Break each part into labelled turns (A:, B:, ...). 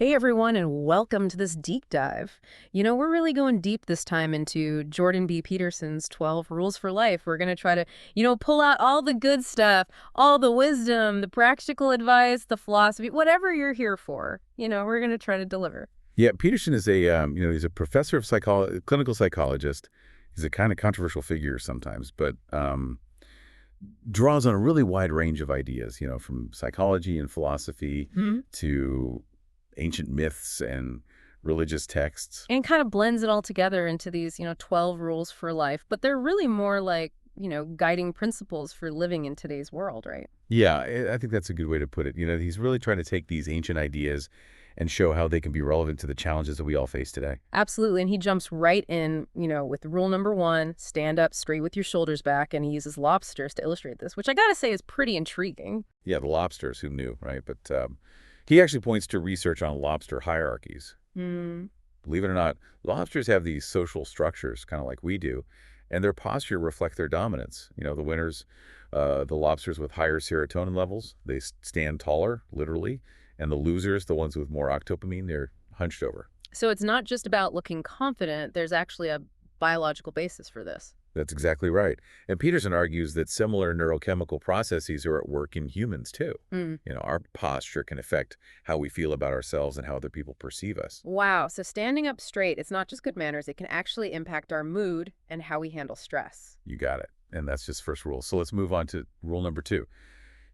A: Hey everyone, and welcome to this deep dive. We're really going deep this time into Jordan B. Peterson's 12 Rules for Life. We're going to try to, pull out all the good stuff, all the wisdom, the practical advice, the philosophy, whatever you're here for. We're going to try to deliver.
B: Yeah, Peterson is he's a professor of clinical psychologist. He's a kind of controversial figure sometimes, but draws on a really wide range of ideas, from psychology and philosophy to ancient myths and religious texts.
A: And kind of blends it all together into these, 12 rules for life. But they're really more like, guiding principles for living in today's world, right?
B: Yeah, I think that's a good way to put it. He's really trying to take these ancient ideas and show how they can be relevant to the challenges that we all face today.
A: Absolutely. And he jumps right in, with rule number one, stand up straight with your shoulders back. And he uses lobsters to illustrate this, which I got to say is pretty intriguing.
B: Yeah, the lobsters, who knew, right? But he actually points to research on lobster hierarchies.
A: Hmm.
B: Believe it or not, lobsters have these social structures, kind of like we do, and their posture reflects their dominance. The winners, the lobsters with higher serotonin levels, they stand taller, literally, and the losers, the ones with more octopamine, they're hunched over.
A: So it's not just about looking confident. There's actually a biological basis for this.
B: That's exactly right. And Peterson argues that similar neurochemical processes are at work in humans, too.
A: Mm.
B: Our posture can affect how we feel about ourselves and how other people perceive us.
A: Wow. So standing up straight, it's not just good manners. It can actually impact our mood and how we handle stress.
B: You got it. And that's just first rule. So let's move on to rule number 2.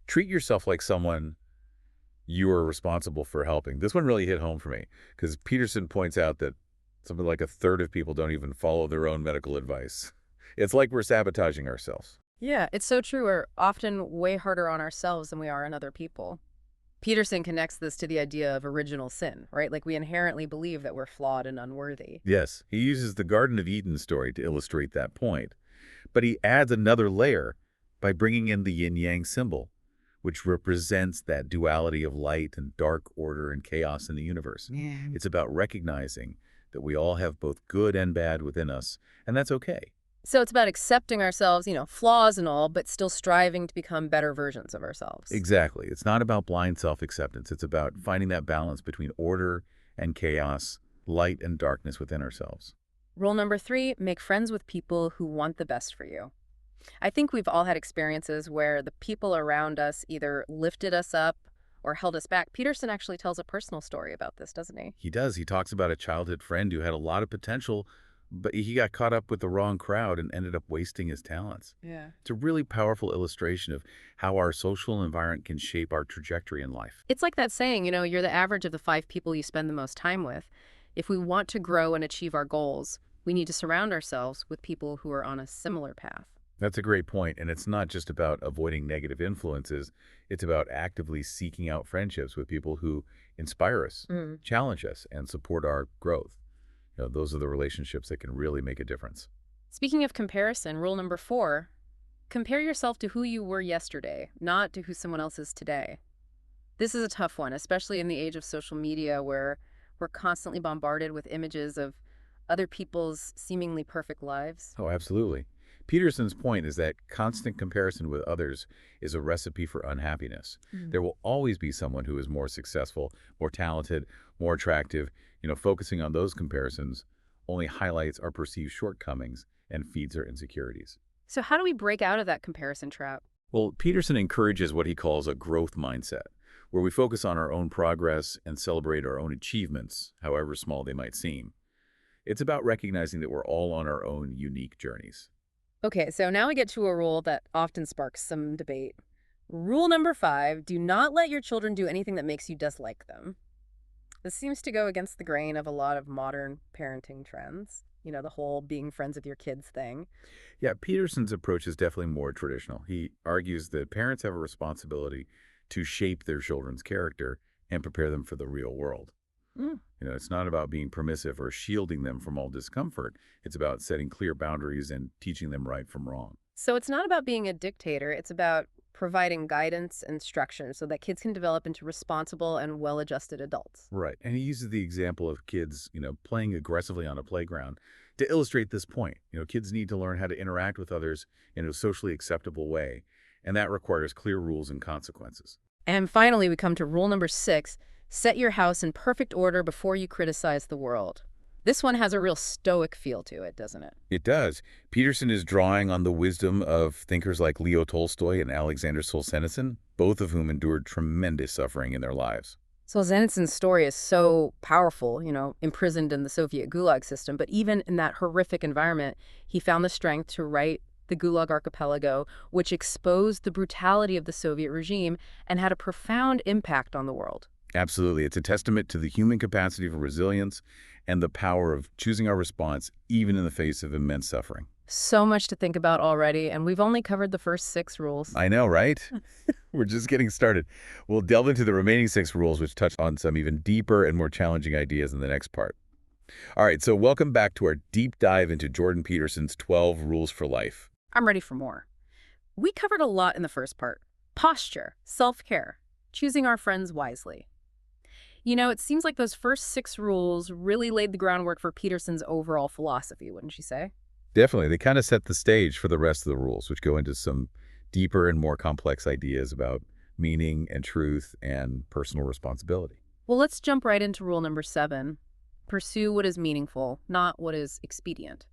B: Treat yourself like someone you are responsible for helping. This one really hit home for me because Peterson points out that something like a third of people don't even follow their own medical advice. It's like we're sabotaging ourselves.
A: Yeah, it's so true. We're often way harder on ourselves than we are on other people. Peterson connects this to the idea of original sin, right? Like we inherently believe that we're flawed and unworthy.
B: Yes, he uses the Garden of Eden story to illustrate that point. But he adds another layer by bringing in the yin-yang symbol, which represents that duality of light and dark, order and chaos in the universe.
A: Yeah.
B: It's about recognizing that we all have both good and bad within us, and that's okay.
A: So it's about accepting ourselves, flaws and all, but still striving to become better versions of ourselves.
B: Exactly. It's not about blind self-acceptance. It's about finding that balance between order and chaos, light and darkness within ourselves.
A: Rule number 3, make friends with people who want the best for you. I think we've all had experiences where the people around us either lifted us up or held us back. Peterson actually tells a personal story about this, doesn't he?
B: He does. He talks about a childhood friend who had a lot of potential, but he got caught up with the wrong crowd and ended up wasting his talents.
A: Yeah.
B: It's a really powerful illustration of how our social environment can shape our trajectory in life.
A: It's like that saying, you're the average of the 5 people you spend the most time with. If we want to grow and achieve our goals, we need to surround ourselves with people who are on a similar path.
B: That's a great point, and it's not just about avoiding negative influences. It's about actively seeking out friendships with people who inspire us,
A: Mm.
B: challenge us, and support our growth. Those are the relationships that can really make a difference.
A: Speaking of comparison, rule number 4, compare yourself to who you were yesterday, not to who someone else is today. This is a tough one, especially in the age of social media where we're constantly bombarded with images of other people's seemingly perfect lives.
B: Oh, absolutely. Peterson's point is that constant comparison with others is a recipe for unhappiness.
A: Mm.
B: There will always be someone who is more successful, more talented, more attractive. Focusing on those comparisons only highlights our perceived shortcomings and feeds our insecurities.
A: So how do we break out of that comparison trap?
B: Well, Peterson encourages what he calls a growth mindset, where we focus on our own progress and celebrate our own achievements, however small they might seem. It's about recognizing that we're all on our own unique journeys.
A: Okay, so now we get to a rule that often sparks some debate. Rule number 5, do not let your children do anything that makes you dislike them. This seems to go against the grain of a lot of modern parenting trends. The whole being friends with your kids thing.
B: Yeah, Peterson's approach is definitely more traditional. He argues that parents have a responsibility to shape their children's character and prepare them for the real world.
A: Mm.
B: It's not about being permissive or shielding them from all discomfort. It's about setting clear boundaries and teaching them right from wrong.
A: So it's not about being a dictator. It's about providing guidance and structure so that kids can develop into responsible and well-adjusted adults.
B: Right. And he uses the example of kids, playing aggressively on a playground to illustrate this point. Kids need to learn how to interact with others in a socially acceptable way, and that requires clear rules and consequences.
A: And finally, we come to rule number 6, Set your house in perfect order before you criticize the world. This one has a real stoic feel to it, doesn't it?
B: It does. Peterson is drawing on the wisdom of thinkers like Leo Tolstoy and Alexander Solzhenitsyn, both of whom endured tremendous suffering in their lives.
A: Solzhenitsyn's story is so powerful, imprisoned in the Soviet Gulag system, but even in that horrific environment, he found the strength to write the Gulag Archipelago, which exposed the brutality of the Soviet regime and had a profound impact on the world.
B: Absolutely. It's a testament to the human capacity for resilience and the power of choosing our response, even in the face of immense suffering.
A: So much to think about already, and we've only covered the first 6 rules.
B: I know, right? We're just getting started. We'll delve into the remaining 6 rules, which touch on some even deeper and more challenging ideas in the next part. All right, so welcome back to our deep dive into Jordan Peterson's 12 Rules for Life.
A: I'm ready for more. We covered a lot in the first part. Posture, self-care, choosing our friends wisely. It seems like those first 6 rules really laid the groundwork for Peterson's overall philosophy, wouldn't you say?
B: Definitely. They kind of set the stage for the rest of the rules, which go into some deeper and more complex ideas about meaning and truth and personal responsibility.
A: Well, let's jump right into rule number 7. Pursue what is meaningful, not what is expedient.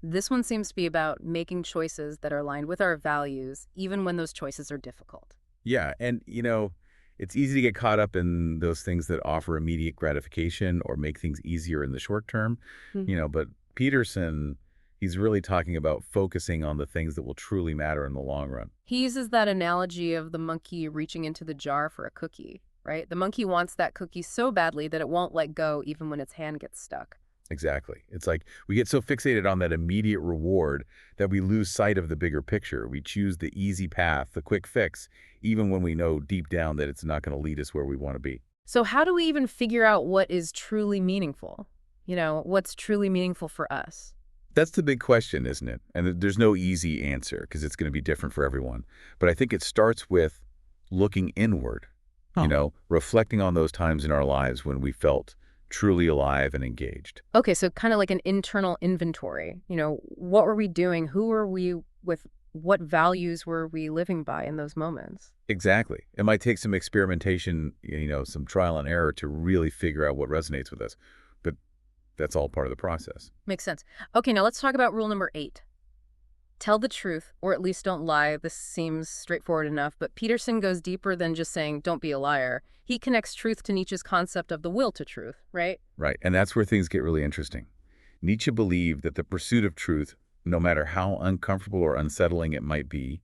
A: This one seems to be about making choices that are aligned with our values, even when those choices are difficult.
B: Yeah, and it's easy to get caught up in those things that offer immediate gratification or make things easier in the short term,
A: Hmm.
B: but Peterson, he's really talking about focusing on the things that will truly matter in the long run.
A: He uses that analogy of the monkey reaching into the jar for a cookie, right? The monkey wants that cookie so badly that it won't let go even when its hand gets stuck.
B: Exactly. It's like we get so fixated on that immediate reward that we lose sight of the bigger picture. We choose the easy path, the quick fix, even when we know deep down that it's not going to lead us where we want to be.
A: So how do we even figure out what is truly meaningful? What's truly meaningful for us?
B: That's the big question, isn't it? And there's no easy answer because it's going to be different for everyone. But I think it starts with looking inward, reflecting on those times in our lives when we felt truly alive and engaged.
A: Okay, so kind of like an internal inventory. What were we doing? Who were we with? What values were we living by in those moments?
B: Exactly. It might take some experimentation, some trial and error to really figure out what resonates with us. But that's all part of the process.
A: Makes sense. Okay, now let's talk about rule number 8. Tell the truth, or at least don't lie. This seems straightforward enough, but Peterson goes deeper than just saying, don't be a liar. He connects truth to Nietzsche's concept of the will to truth, right?
B: Right. And that's where things get really interesting. Nietzsche believed that the pursuit of truth, no matter how uncomfortable or unsettling it might be,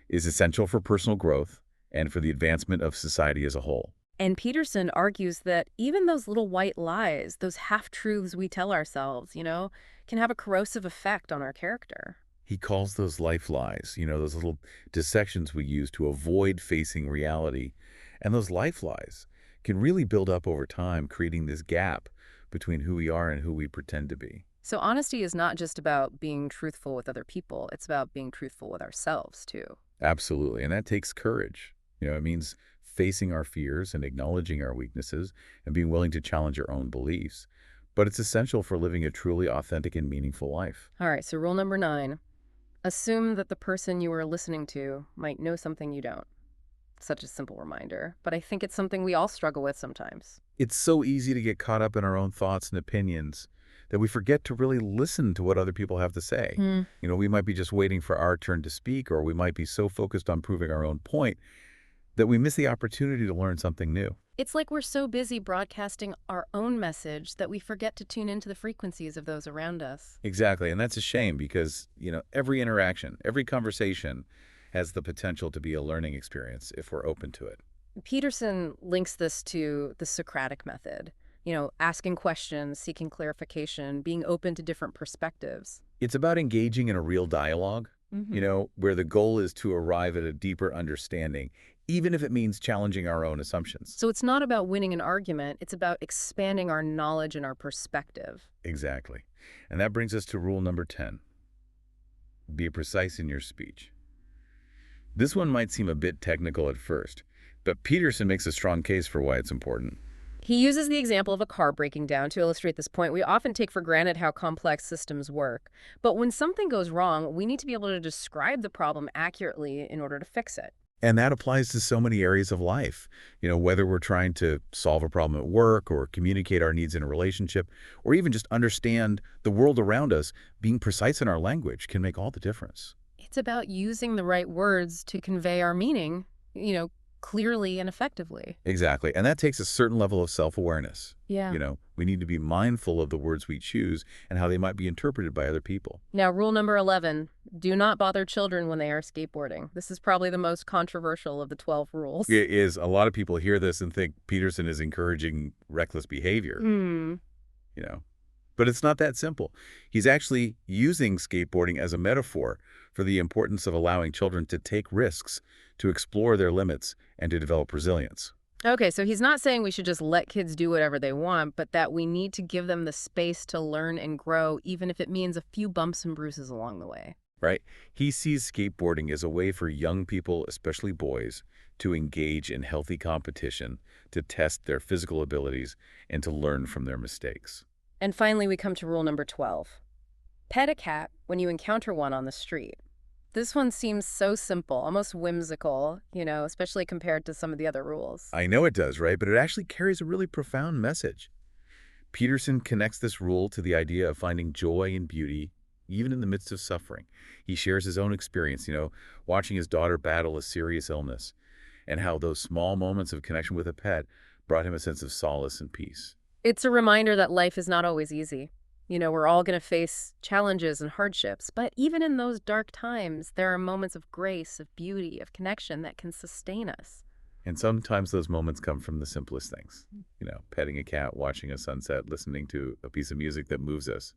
B: is essential for personal growth and for the advancement of society as a whole.
A: And Peterson argues that even those little white lies, those half-truths we tell ourselves, can have a corrosive effect on our character.
B: He calls those life lies, those little dissections we use to avoid facing reality. And those life lies can really build up over time, creating this gap between who we are and who we pretend to be.
A: So honesty is not just about being truthful with other people. It's about being truthful with ourselves, too.
B: Absolutely. And that takes courage. It means facing our fears and acknowledging our weaknesses and being willing to challenge our own beliefs. But it's essential for living a truly authentic and meaningful life.
A: All right, so rule number 9. Assume that the person you are listening to might know something you don't. Such a simple reminder, but I think it's something we all struggle with sometimes.
B: It's so easy to get caught up in our own thoughts and opinions that we forget to really listen to what other people have to say. We might be just waiting for our turn to speak, or we might be so focused on proving our own point that we miss the opportunity to learn something new.
A: It's like we're so busy broadcasting our own message that we forget to tune into the frequencies of those around us.
B: Exactly, and that's a shame because, every interaction, every conversation has the potential to be a learning experience if we're open to it.
A: Peterson links this to the Socratic method, asking questions, seeking clarification, being open to different perspectives.
B: It's about engaging in a real dialogue, where the goal is to arrive at a deeper understanding, even if it means challenging our own assumptions.
A: So it's not about winning an argument, it's about expanding our knowledge and our perspective.
B: Exactly. And that brings us to rule number 10. Be precise in your speech. This one might seem a bit technical at first, but Peterson makes a strong case for why it's important.
A: He uses the example of a car breaking down to illustrate this point. We often take for granted how complex systems work, but when something goes wrong, we need to be able to describe the problem accurately in order to fix it.
B: And that applies to so many areas of life. Whether we're trying to solve a problem at work or communicate our needs in a relationship, or even just understand the world around us, being precise in our language can make all the difference.
A: It's about using the right words to convey our meaning, clearly and effectively.
B: Exactly. And that takes a certain level of self-awareness.
A: Yeah.
B: We need to be mindful of the words we choose and how they might be interpreted by other people.
A: Now, rule number 11, do not bother children when they are skateboarding. This is probably the most controversial of the 12 rules.
B: It is. A lot of people hear this and think Peterson is encouraging reckless behavior,
A: Hmm.
B: you know. But it's not that simple. He's actually using skateboarding as a metaphor for the importance of allowing children to take risks, to explore their limits, and to develop resilience.
A: Okay, so he's not saying we should just let kids do whatever they want, but that we need to give them the space to learn and grow, even if it means a few bumps and bruises along the way.
B: Right? He sees skateboarding as a way for young people, especially boys, to engage in healthy competition, to test their physical abilities, and to learn from their mistakes.
A: And finally, we come to rule number 12. Pet a cat when you encounter one on the street. This one seems so simple, almost whimsical, especially compared to some of the other rules.
B: I know it does, right? But it actually carries a really profound message. Peterson connects this rule to the idea of finding joy and beauty, even in the midst of suffering. He shares his own experience, watching his daughter battle a serious illness, and how those small moments of connection with a pet brought him a sense of solace and peace.
A: It's a reminder that life is not always easy. We're all going to face challenges and hardships, but even in those dark times, there are moments of grace, of beauty, of connection that can sustain us.
B: And sometimes those moments come from the simplest things. Petting a cat, watching a sunset, listening to a piece of music that moves us.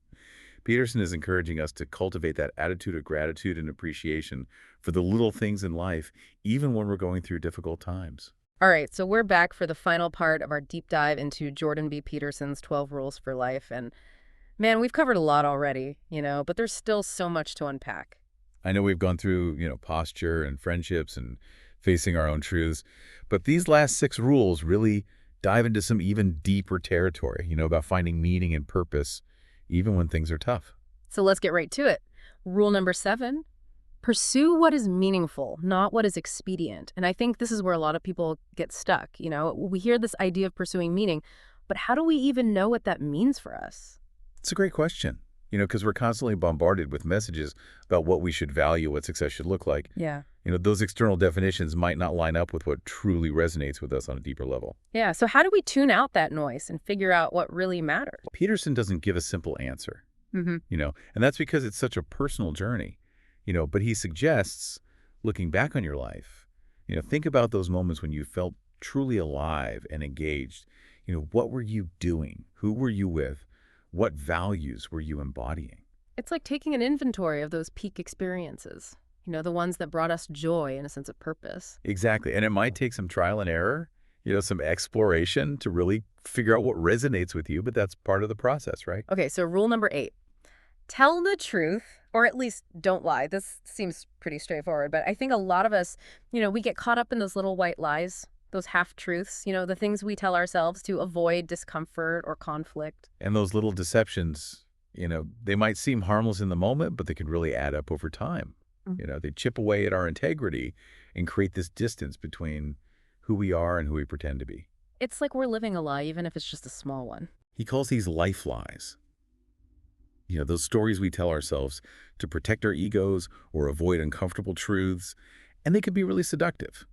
B: Peterson is encouraging us to cultivate that attitude of gratitude and appreciation for the little things in life, even when we're going through difficult times.
A: All right, so we're back for the final part of our deep dive into Jordan B. Peterson's 12 Rules for Life. And man, we've covered a lot already, but there's still so much to unpack.
B: I know we've gone through, posture and friendships and facing our own truths, but these last 6 rules really dive into some even deeper territory, about finding meaning and purpose, even when things are tough.
A: So let's get right to it. Rule number 7, pursue what is meaningful, not what is expedient. And I think this is where a lot of people get stuck. We hear this idea of pursuing meaning, but how do we even know what that means for us?
B: It's a great question, because we're constantly bombarded with messages about what we should value, what success should look like.
A: Yeah.
B: Those external definitions might not line up with what truly resonates with us on a deeper level.
A: Yeah, so how do we tune out that noise and figure out what really matters?
B: Peterson doesn't give a simple answer,
A: Mm-hmm.
B: and that's because it's such a personal journey, but he suggests, looking back on your life, think about those moments when you felt truly alive and engaged. What were you doing? Who were you with? What values were you embodying?
A: It's like taking an inventory of those peak experiences, the ones that brought us joy and a sense of purpose.
B: Exactly. And it might take some trial and error, some exploration to really figure out what resonates with you, but that's part of the process, right?
A: Okay, so rule number 8, tell the truth, or at least don't lie. This seems pretty straightforward, but I think a lot of us, we get caught up in those little white lies, those half-truths, the things we tell ourselves to avoid discomfort or conflict.
B: And those little deceptions, they might seem harmless in the moment, but they can really add up over time. They chip away at our integrity and create this distance between who we are and who we pretend to be.
A: It's like we're living a lie, even if it's just a small one.
B: He calls these life lies. Those stories we tell ourselves to protect our egos or avoid uncomfortable truths, and they can be really seductive.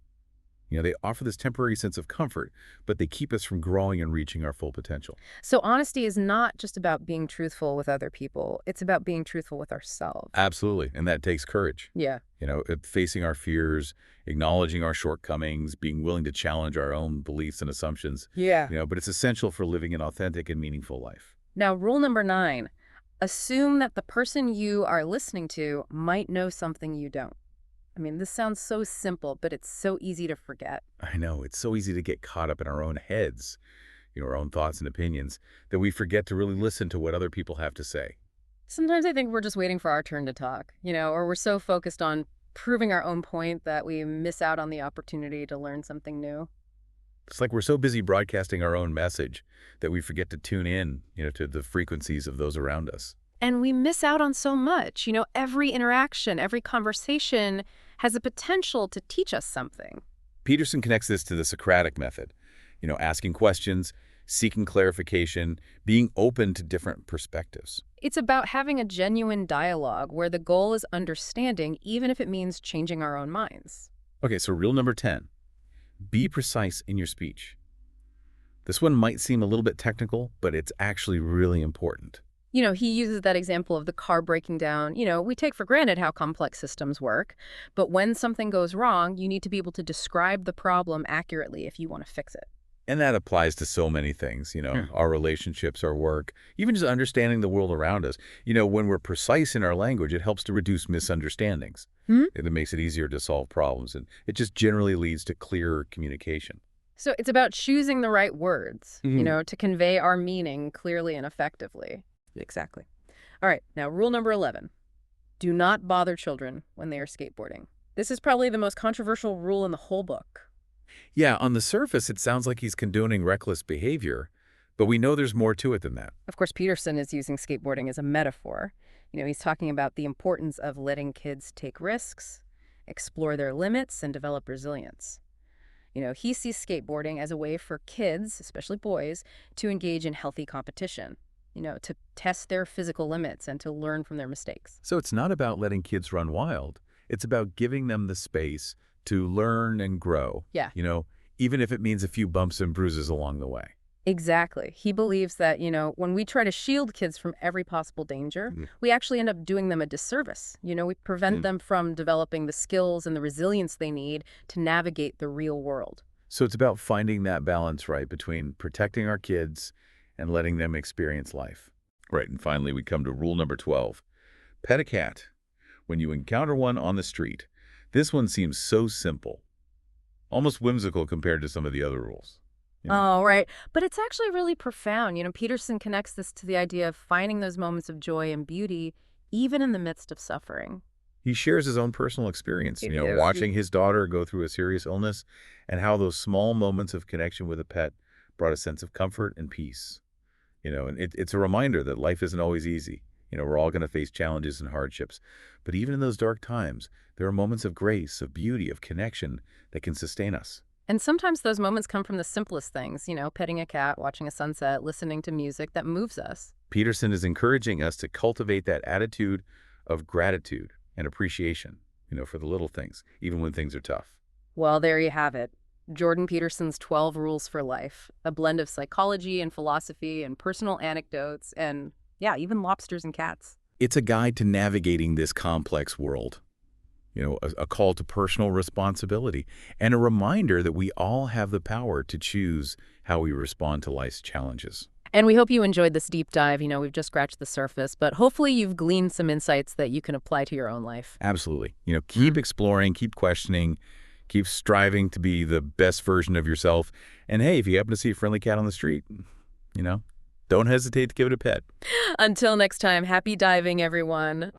B: They offer this temporary sense of comfort, but they keep us from growing and reaching our full potential.
A: So honesty is not just about being truthful with other people. It's about being truthful with ourselves.
B: Absolutely. And that takes courage.
A: Yeah.
B: Facing our fears, acknowledging our shortcomings, being willing to challenge our own beliefs and assumptions.
A: Yeah.
B: But it's essential for living an authentic and meaningful life.
A: Now, rule number 9, assume that the person you are listening to might know something you don't. I mean, this sounds so simple, but it's so easy to forget.
B: I know. It's so easy to get caught up in our own heads, our own thoughts and opinions, that we forget to really listen to what other people have to say.
A: Sometimes I think we're just waiting for our turn to talk, or we're so focused on proving our own point that we miss out on the opportunity to learn something new.
B: It's like we're so busy broadcasting our own message that we forget to tune in, to the frequencies of those around us.
A: And we miss out on so much. Every interaction, every conversation has a potential to teach us something.
B: Peterson connects this to the Socratic method, asking questions, seeking clarification, being open to different perspectives.
A: It's about having a genuine dialogue where the goal is understanding, even if it means changing our own minds.
B: Okay, so rule number 10, be precise in your speech. This one might seem a little bit technical, but it's actually really important.
A: He uses that example of the car breaking down. We take for granted how complex systems work, but when something goes wrong, you need to be able to describe the problem accurately if you want to fix it.
B: And that applies to so many things, our relationships, our work, even just understanding the world around us. When we're precise in our language, it helps to reduce misunderstandings.
A: Hmm?
B: It makes it easier to solve problems, and it just generally leads to clearer communication.
A: So it's about choosing the right words,
B: Mhm.
A: to convey our meaning clearly and effectively. Exactly. All right, now rule number 11. Do not bother children when they are skateboarding. This is probably the most controversial rule in the whole book.
B: Yeah, on the surface, it sounds like he's condoning reckless behavior, but we know there's more to it than that.
A: Of course, Peterson is using skateboarding as a metaphor. He's talking about the importance of letting kids take risks, explore their limits, and develop resilience. He sees skateboarding as a way for kids, especially boys, to engage in healthy competition, to test their physical limits and to learn from their mistakes.
B: So it's not about letting kids run wild. It's about giving them the space to learn and grow,
A: Yeah.
B: Even if it means a few bumps and bruises along the way.
A: Exactly. He believes that, when we try to shield kids from every possible danger,
B: Mhm.
A: we actually end up doing them a disservice. We prevent
B: Mm.
A: them from developing the skills and the resilience they need to navigate the real world.
B: So it's about finding that balance, right, between protecting our kids and letting them experience life. Right, and finally we come to rule number 12. Pet a cat when you encounter one on the street. This one seems so simple, almost whimsical compared to some of the other rules. You know?
A: Oh, right. But it's actually really profound. Peterson connects this to the idea of finding those moments of joy and beauty, even in the midst of suffering.
B: He shares his own personal experience,
A: It is.
B: watching his daughter go through a serious illness and how those small moments of connection with a pet brought a sense of comfort and peace. And it's a reminder that life isn't always easy. We're all going to face challenges and hardships. But even in those dark times, there are moments of grace, of beauty, of connection that can sustain us.
A: And sometimes those moments come from the simplest things, petting a cat, watching a sunset, listening to music that moves us.
B: Peterson is encouraging us to cultivate that attitude of gratitude and appreciation, for the little things, even when things are tough.
A: Well, there you have it. Jordan Peterson's 12 Rules for Life, a blend of psychology and philosophy and personal anecdotes and, yeah, even lobsters and cats.
B: It's a guide to navigating this complex world, a call to personal responsibility, and a reminder that we all have the power to choose how we respond to life's challenges.
A: And we hope you enjoyed this deep dive. We've just scratched the surface, but hopefully you've gleaned some insights that you can apply to your own life.
B: Absolutely. Keep exploring, keep questioning, keep striving to be the best version of yourself. And hey, if you happen to see a friendly cat on the street, don't hesitate to give it a pet.
A: Until next time, happy diving, everyone.